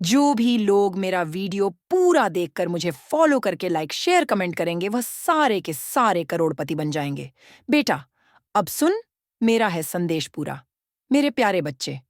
जो भी लोग मेरा वीडियो पूरा देखकर मुझे फॉलो करके लाइक शेयर कमेंट करेंगे वह सारे के सारे करोड़पति बन जाएंगे। बेटा, अब सुन, मेरा है संदेश पूरा। मेरे प्यारे बच्चे,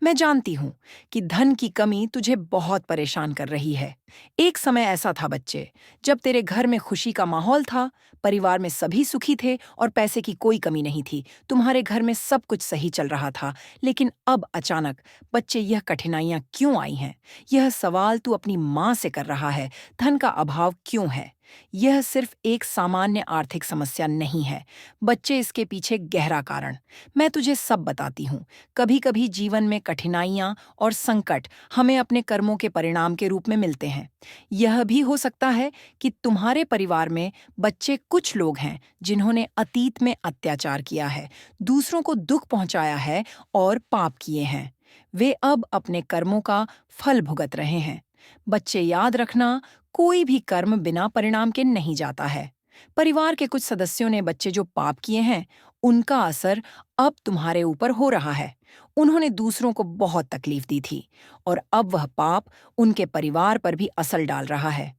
मैं जानती हूं कि धन की कमी तुझे बहुत परेशान कर रही है। एक समय ऐसा था बच्चे, जब तेरे घर में खुशी का माहौल था, परिवार में सभी सुखी थे और पैसे की कोई कमी नहीं थी। तुम्हारे घर में सब कुछ सही चल रहा था। लेकिन अब अचानक बच्चे, यह कठिनाइयां क्यों आई हैं? यह सवाल तू अपनी माँ से कर रहा है। धन का अभाव क्यों है? यह सिर्फ एक सामान्य आर्थिक समस्या नहीं है बच्चे, इसके पीछे गहरा कारण मैं तुझे सब बताती हूँ। कभी कभी जीवन में कठिनाइयाँ और संकट हमें अपने कर्मों के परिणाम के रूप में मिलते हैं। यह भी हो सकता है कि तुम्हारे परिवार में बच्चे कुछ लोग हैं जिन्होंने अतीत में अत्याचार किया है, दूसरों को दुख पहुंचाया है और पाप किए हैं। वे अब अपने कर्मों का फल भुगत रहे हैं। बच्चे, याद रखना, कोई भी कर्म बिना परिणाम के नहीं जाता है। परिवार के कुछ सदस्यों ने बच्चे जो पाप किए हैं, उनका असर अब तुम्हारे ऊपर हो रहा है। उन्होंने दूसरों को बहुत तकलीफ दी थी और अब वह पाप उनके परिवार पर भी असर डाल रहा है।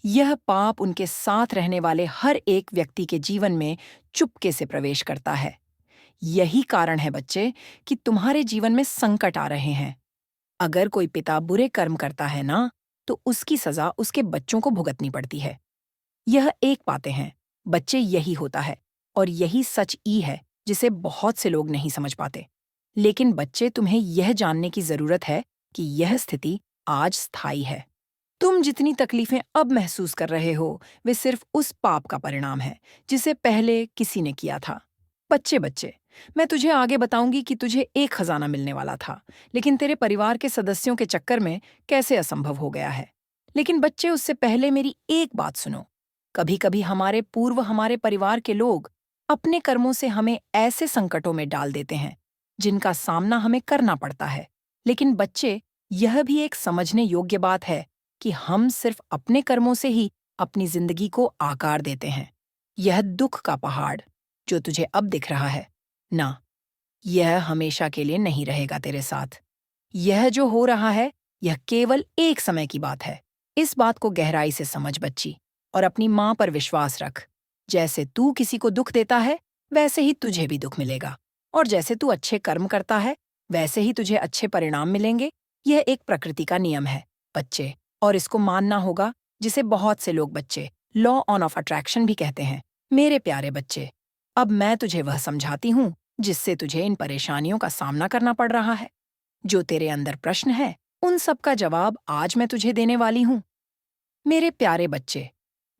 यह पाप उनके साथ रहने वाले हर एक व्यक्ति के जीवन में चुपके से प्रवेश करता है। यही कारण है बच्चे कि तुम्हारे जीवन में संकट आ रहे हैं। अगर कोई पिता बुरे कर्म करता है ना, तो उसकी सजा उसके बच्चों को भुगतनी पड़ती है। यह एक पाते हैं बच्चे, यही होता है और यही सच ई है जिसे बहुत से लोग नहीं समझ पाते। लेकिन बच्चे, तुम्हें यह जानने की जरूरत है कि यह स्थिति आज स्थायी है। तुम जितनी तकलीफें अब महसूस कर रहे हो, वे सिर्फ उस पाप का परिणाम है जिसे पहले किसी ने किया था। बच्चे बच्चे, मैं तुझे आगे बताऊंगी कि तुझे एक खजाना मिलने वाला था, लेकिन तेरे परिवार के सदस्यों के चक्कर में कैसे असंभव हो गया है। लेकिन बच्चे, उससे पहले मेरी एक बात सुनो। कभी कभी हमारे पूर्व, हमारे परिवार के लोग अपने कर्मों से हमें ऐसे संकटों में डाल देते हैं जिनका सामना हमें करना पड़ता है। लेकिन बच्चे, यह भी एक समझने योग्य बात है कि हम सिर्फ अपने कर्मों से ही अपनी जिंदगी को आकार देते हैं। यह दुख का पहाड़ जो तुझे अब दिख रहा है ना, यह हमेशा के लिए नहीं रहेगा तेरे साथ। यह जो हो रहा है, यह केवल एक समय की बात है। इस बात को गहराई से समझ बच्ची, और अपनी माँ पर विश्वास रख। जैसे तू किसी को दुख देता है, वैसे ही तुझे भी दुख मिलेगा। और जैसे तू अच्छे कर्म करता है, वैसे ही तुझे अच्छे परिणाम मिलेंगे। यह एक प्रकृति का नियम है बच्चे, और इसको मानना होगा, जिसे बहुत से लोग बच्चे लॉ ऑन ऑफ अट्रैक्शन भी कहते हैं। मेरे प्यारे बच्चे, अब मैं तुझे वह समझाती हूँ जिससे तुझे इन परेशानियों का सामना करना पड़ रहा है। जो तेरे अंदर प्रश्न है, उन सब का जवाब आज मैं तुझे देने वाली हूँ। मेरे प्यारे बच्चे,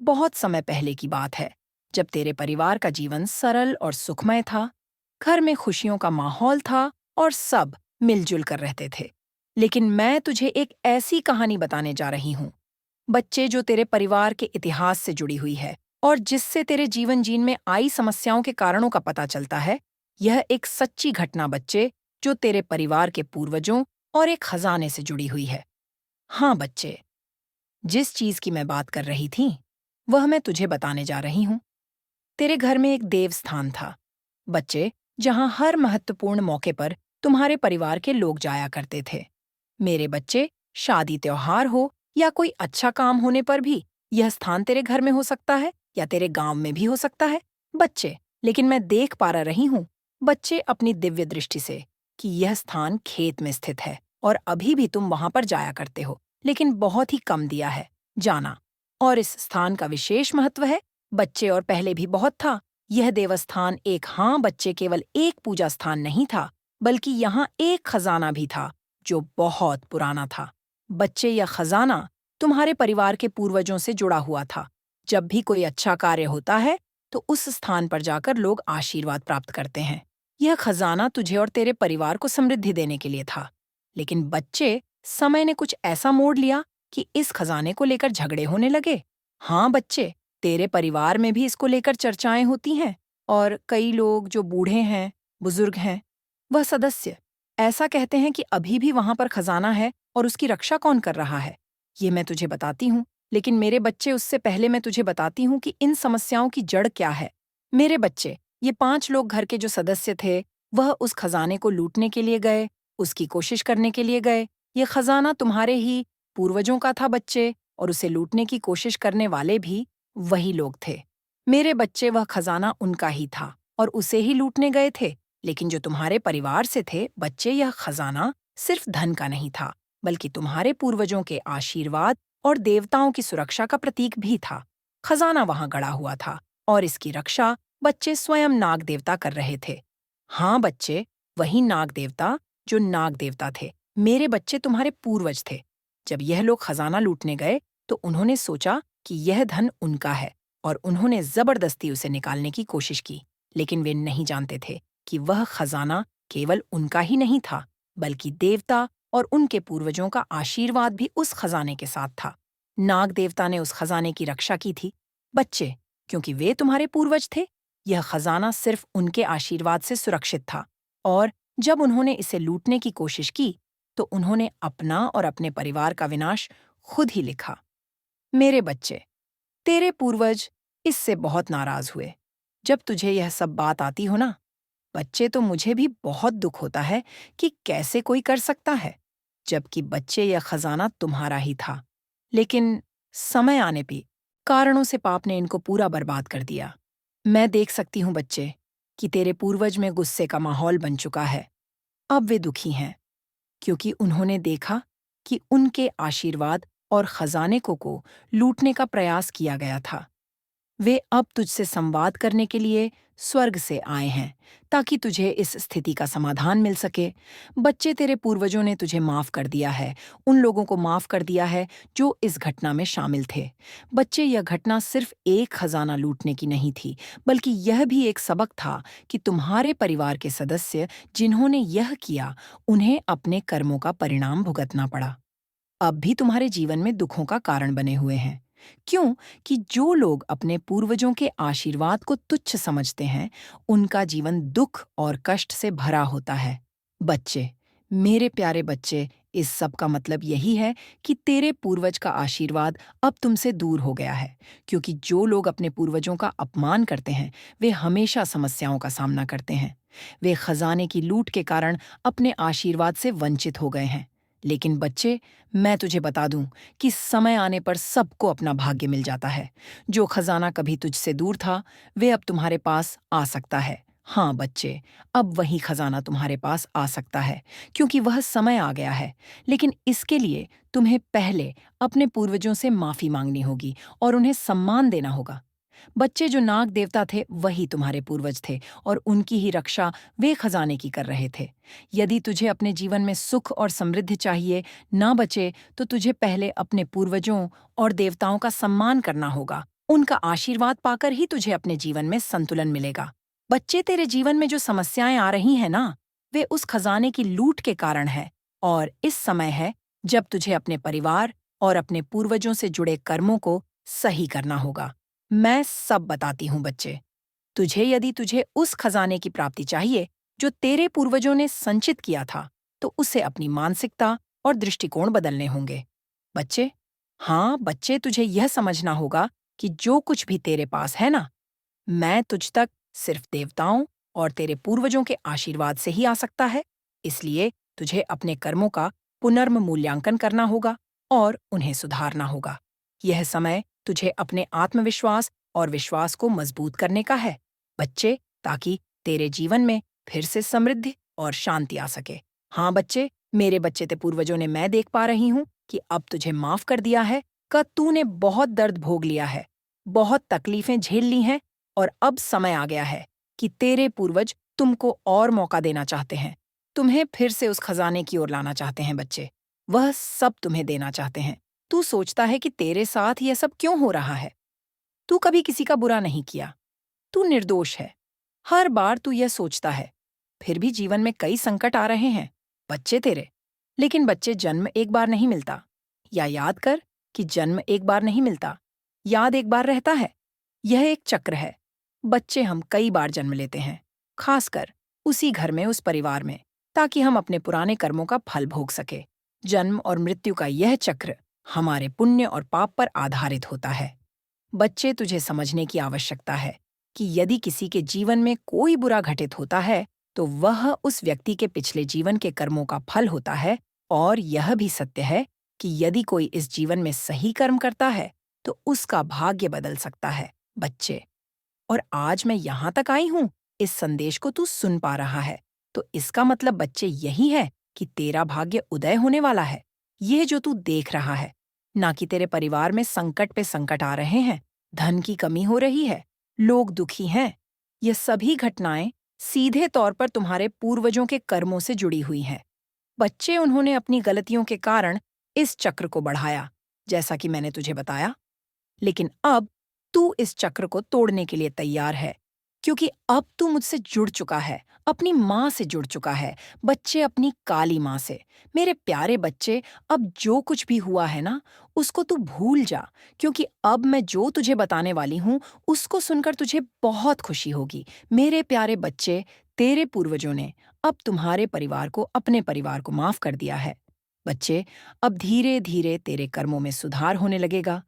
बहुत समय पहले की बात है, जब तेरे परिवार का जीवन सरल और सुखमय था। घर में खुशियों का माहौल था और सब मिलजुल कर रहते थे। लेकिन मैं तुझे एक ऐसी कहानी बताने जा रही हूँ बच्चे, जो तेरे परिवार के इतिहास से जुड़ी हुई है और जिससे तेरे जीवन जीन में आई समस्याओं के कारणों का पता चलता है। यह एक सच्ची घटना बच्चे, जो तेरे परिवार के पूर्वजों और एक खजाने से जुड़ी हुई है। हाँ बच्चे, जिस चीज की मैं बात कर रही थी, वह मैं तुझे बताने जा रही हूँ। तेरे घर में एक देवस्थान था बच्चे, जहाँ हर महत्वपूर्ण मौके पर तुम्हारे परिवार के लोग जाया करते थे। मेरे बच्चे, शादी त्योहार हो या कोई अच्छा काम होने पर भी यह स्थान तेरे घर में हो सकता है या तेरे गांव में भी हो सकता है बच्चे। लेकिन मैं देख पा रही हूँ बच्चे, अपनी दिव्य दृष्टि से, कि यह स्थान खेत में स्थित है और अभी भी तुम वहां पर जाया करते हो, लेकिन बहुत ही कम दिया है जाना। और इस स्थान का विशेष महत्व है बच्चे, और पहले भी बहुत था। यह देवस्थान एक, हाँ बच्चे, केवल एक पूजा स्थान नहीं था, बल्कि यहाँ एक खजाना भी था जो बहुत पुराना था बच्चे। यह खजाना तुम्हारे परिवार के पूर्वजों से जुड़ा हुआ था। जब भी कोई अच्छा कार्य होता है, तो उस स्थान पर जाकर लोग आशीर्वाद प्राप्त करते हैं। यह खजाना तुझे और तेरे परिवार को समृद्धि देने के लिए था। लेकिन बच्चे, समय ने कुछ ऐसा मोड़ लिया कि इस खजाने को लेकर झगड़े होने लगे। हाँ बच्चे, तेरे परिवार में भी इसको लेकर चर्चाएं होती हैं, और कई लोग जो बूढ़े हैं, बुजुर्ग हैं, वह सदस्य ऐसा कहते हैं कि अभी भी वहां पर खजाना है और उसकी रक्षा कौन कर रहा है। ये मैं तुझे बताती हूँ, लेकिन मेरे बच्चे, उससे पहले मैं तुझे बताती हूँ कि इन समस्याओं की जड़ क्या है। मेरे बच्चे, ये 5 लोग घर के जो सदस्य थे, वह उस खजाने को लूटने के लिए गए, उसकी कोशिश करने के लिए गए, ये खजाना तुम्हारे ही पूर्वजों का था बच्चे, और उसे लूटने की कोशिश करने वाले भी वही लोग थे। मेरे बच्चे, वह खजाना उनका ही था और उसे ही लूटने गए थे। लेकिन जो तुम्हारे परिवार से थे बच्चे, यह खजाना सिर्फ धन का नहीं था, बल्कि तुम्हारे पूर्वजों के आशीर्वाद और देवताओं की सुरक्षा का प्रतीक भी था। खजाना वहां गड़ा हुआ था और इसकी रक्षा बच्चे स्वयं नाग देवता कर रहे थे। हाँ बच्चे, वही नाग देवता जो नाग देवता थे। मेरे बच्चे तुम्हारे पूर्वज थे। जब यह लोग खजाना लूटने गए तो उन्होंने सोचा कि यह धन उनका है और उन्होंने जबरदस्ती उसे निकालने की कोशिश की। लेकिन वे नहीं जानते थे कि वह खजाना केवल उनका ही नहीं था, बल्कि देवता और उनके पूर्वजों का आशीर्वाद भी उस खजाने के साथ था। नाग देवता ने उस खजाने की रक्षा की थी। बच्चे, क्योंकि वे तुम्हारे पूर्वज थे, यह खजाना सिर्फ उनके आशीर्वाद से सुरक्षित था, और जब उन्होंने इसे लूटने की कोशिश की तो उन्होंने अपना और अपने परिवार का विनाश खुद ही लिखा। मेरे बच्चे, तेरे पूर्वज इससे बहुत नाराज हुए। जब तुझे यह सब बात आती हो ना बच्चे, तो मुझे भी बहुत दुख होता है कि कैसे कोई कर सकता है, जबकि बच्चे, यह खजाना तुम्हारा ही था। लेकिन समय आने पे कारणों से पाप ने इनको पूरा बर्बाद कर दिया। मैं देख सकती हूँ बच्चे कि तेरे पूर्वज में गुस्से का माहौल बन चुका है। अब वे दुखी हैं क्योंकि उन्होंने देखा कि उनके आशीर्वाद और खजाने को लूटने का प्रयास किया गया था। वे अब तुझसे संवाद करने के लिए स्वर्ग से आए हैं ताकि तुझे इस स्थिति का समाधान मिल सके। बच्चे, तेरे पूर्वजों ने तुझे माफ कर दिया है, उन लोगों को माफ कर दिया है जो इस घटना में शामिल थे। बच्चे, यह घटना सिर्फ एक खजाना लूटने की नहीं थी, बल्कि यह भी एक सबक था कि तुम्हारे परिवार के सदस्य जिन्होंने यह किया, उन्हें अपने कर्मों का परिणाम भुगतना पड़ा। अब भी तुम्हारे जीवन में दुखों का कारण बने हुए हैं। क्यों? कि जो लोग अपने पूर्वजों के आशीर्वाद को तुच्छ समझते हैं, उनका जीवन दुख और कष्ट से भरा होता है। बच्चे, मेरे प्यारे बच्चे, इस सब का मतलब यही है कि तेरे पूर्वज का आशीर्वाद अब तुमसे दूर हो गया है, क्योंकि जो लोग अपने पूर्वजों का अपमान करते हैं, वे हमेशा समस्याओं का सामना करते हैं। वे खजाने की लूट के कारण अपने आशीर्वाद से वंचित हो गए हैं। लेकिन बच्चे, मैं तुझे बता दूं कि समय आने पर सबको अपना भाग्य मिल जाता है। जो खजाना कभी तुझसे दूर था, वे अब तुम्हारे पास आ सकता है। हाँ बच्चे, अब वही खजाना तुम्हारे पास आ सकता है, क्योंकि वह समय आ गया है। लेकिन इसके लिए तुम्हें पहले अपने पूर्वजों से माफी मांगनी होगी और उन्हें सम्मान देना होगा। बच्चे, जो नाग देवता थे वही तुम्हारे पूर्वज थे, और उनकी ही रक्षा वे खजाने की कर रहे थे। यदि तुझे अपने जीवन में सुख और समृद्धि चाहिए ना बचे, तो तुझे पहले अपने पूर्वजों और देवताओं का सम्मान करना होगा। उनका आशीर्वाद पाकर ही तुझे अपने जीवन में संतुलन मिलेगा। बच्चे, तेरे जीवन में जो समस्याएं आ रही हैं ना, वे उस खजाने की लूट के कारण है, और इस समय है जब तुझे अपने परिवार और अपने पूर्वजों से जुड़े कर्मों को सही करना होगा। मैं सब बताती हूँ बच्चे। तुझे उस खजाने की प्राप्ति चाहिए जो तेरे पूर्वजों ने संचित किया था, तो उसे अपनी मानसिकता और दृष्टिकोण बदलने होंगे। बच्चे, हाँ बच्चे, तुझे यह समझना होगा कि जो कुछ भी तेरे पास है ना, मैं तुझ तक सिर्फ देवताओं और तेरे पूर्वजों के आशीर्वाद से ही आ सकता है। इसलिए तुझे अपने कर्मों का पुनर्मूल्यांकन करना होगा और उन्हें सुधारना होगा। यह समय तुझे अपने आत्मविश्वास और विश्वास को मजबूत करने का है बच्चे, ताकि तेरे जीवन में फिर से समृद्धि और शांति आ सके। हाँ बच्चे, मेरे बच्चे, ते पूर्वजों ने, मैं देख पा रही हूँ कि अब तुझे माफ कर दिया है। कि तूने बहुत दर्द भोग लिया है, बहुत तकलीफें झेल ली हैं, और अब समय आ गया है कि तेरे पूर्वज तुमको और मौका देना चाहते हैं। तुम्हें फिर से उस खजाने की ओर लाना चाहते हैं बच्चे। वह सब तुम्हें देना चाहते हैं। तू सोचता है कि तेरे साथ यह सब क्यों हो रहा है? तू कभी किसी का बुरा नहीं किया। तू निर्दोष है। हर बार तू यह सोचता है। फिर भी जीवन में कई संकट आ रहे हैं बच्चे तेरे। लेकिन बच्चे, जन्म एक बार नहीं मिलता। या याद कर कि जन्म एक बार नहीं मिलता, याद एक बार रहता है। यह एक चक्र है। बच्चे, हम कई बार जन्म लेते हैं, खासकर उसी घर में, उस परिवार में, ताकि हम अपने पुराने कर्मों का फल भोग सके। जन्म और मृत्यु का यह चक्र हमारे पुण्य और पाप पर आधारित होता है। बच्चे, तुझे समझने की आवश्यकता है कि यदि किसी के जीवन में कोई बुरा घटित होता है, तो वह उस व्यक्ति के पिछले जीवन के कर्मों का फल होता है, और यह भी सत्य है कि यदि कोई इस जीवन में सही कर्म करता है तो उसका भाग्य बदल सकता है, बच्चे। और आज मैं यहाँ तक आई हूँ, इस संदेश को तू सुन पा रहा है, तो इसका मतलब बच्चे यही है कि तेरा भाग्य उदय होने वाला है। ये जो तू देख रहा है, ना कि तेरे परिवार में संकट पे संकट आ रहे हैं, धन की कमी हो रही है, लोग दुखी हैं। ये सभी घटनाएं सीधे तौर पर तुम्हारे पूर्वजों के कर्मों से जुड़ी हुई हैं। बच्चे, उन्होंने अपनी गलतियों के कारण इस चक्र को बढ़ाया, जैसा कि मैंने तुझे बताया। लेकिन अब तू इस चक्र को तोड़ने के लिए तैयार है, क्योंकि अब तू मुझसे जुड़ चुका है, अपनी माँ से जुड़ चुका है, बच्चे, अपनी काली माँ से। मेरे प्यारे बच्चे, अब जो कुछ भी हुआ है ना, उसको तू भूल जा, क्योंकि अब मैं जो तुझे बताने वाली हूँ उसको सुनकर तुझे बहुत खुशी होगी। मेरे प्यारे बच्चे, तेरे पूर्वजों ने अब तुम्हारे परिवार को, अपने परिवार को माफ कर दिया है। बच्चे, अब धीरे धीरे तेरे कर्मों में सुधार होने लगेगा।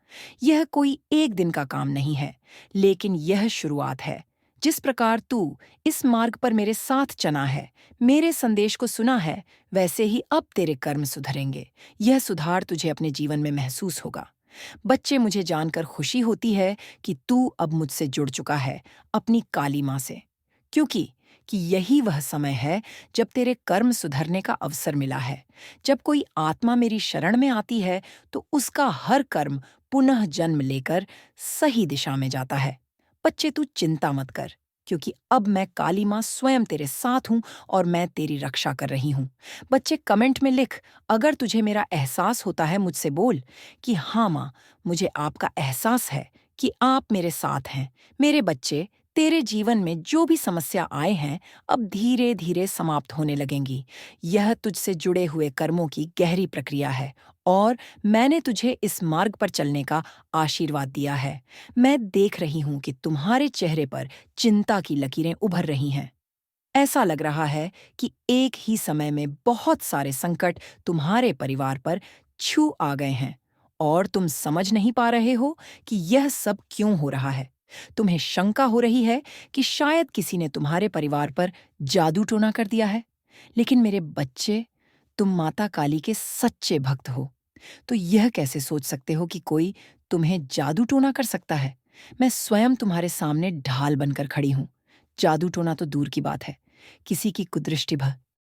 यह कोई एक दिन का काम नहीं है, लेकिन यह शुरुआत है। जिस प्रकार तू इस मार्ग पर मेरे साथ चला है, मेरे संदेश को सुना है, वैसे ही अब तेरे कर्म सुधरेंगे। यह सुधार तुझे अपने जीवन में महसूस होगा। बच्चे, मुझे जानकर खुशी होती है कि तू अब मुझसे जुड़ चुका है, अपनी काली माँ से, क्योंकि यही वह समय है जब तेरे कर्म सुधरने का अवसर मिला है। जब कोई आत्मा मेरी शरण में आती है तो उसका हर कर्म पुनः जन्म लेकर सही दिशा में जाता है। बच्चे, तू चिंता मत कर, क्योंकि अब मैं काली माँ स्वयं तेरे साथ हूँ और मैं तेरी रक्षा कर रही हूँ। बच्चे, कमेंट में लिख, अगर तुझे मेरा एहसास होता है, मुझसे बोल कि हाँ माँ, मुझे आपका एहसास है कि आप मेरे साथ हैं। मेरे बच्चे, तेरे जीवन में जो भी समस्या आए हैं, अब धीरे धीरे समाप्त होने लगेंगी। यह तुझसे जुड़े हुए कर्मों की गहरी प्रक्रिया है और मैंने तुझे इस मार्ग पर चलने का आशीर्वाद दिया है। मैं देख रही हूँ कि तुम्हारे चेहरे पर चिंता की लकीरें उभर रही हैं। ऐसा लग रहा है कि एक ही समय में बहुत सारे संकट तुम्हारे परिवार पर छू आ गए हैं और तुम समझ नहीं पा रहे हो कि यह सब क्यों हो रहा है। तुम्हें शंका हो रही है कि शायद किसी ने तुम्हारे परिवार पर जादू टोना कर दिया है। लेकिन मेरे बच्चे, तुम माता काली के सच्चे भक्त हो, तो यह कैसे सोच सकते हो कि कोई तुम्हें जादू टोना कर सकता है। मैं स्वयं तुम्हारे सामने ढाल बनकर खड़ी हूँ। जादू टोना तो दूर की बात है, किसी की कुदृष्टि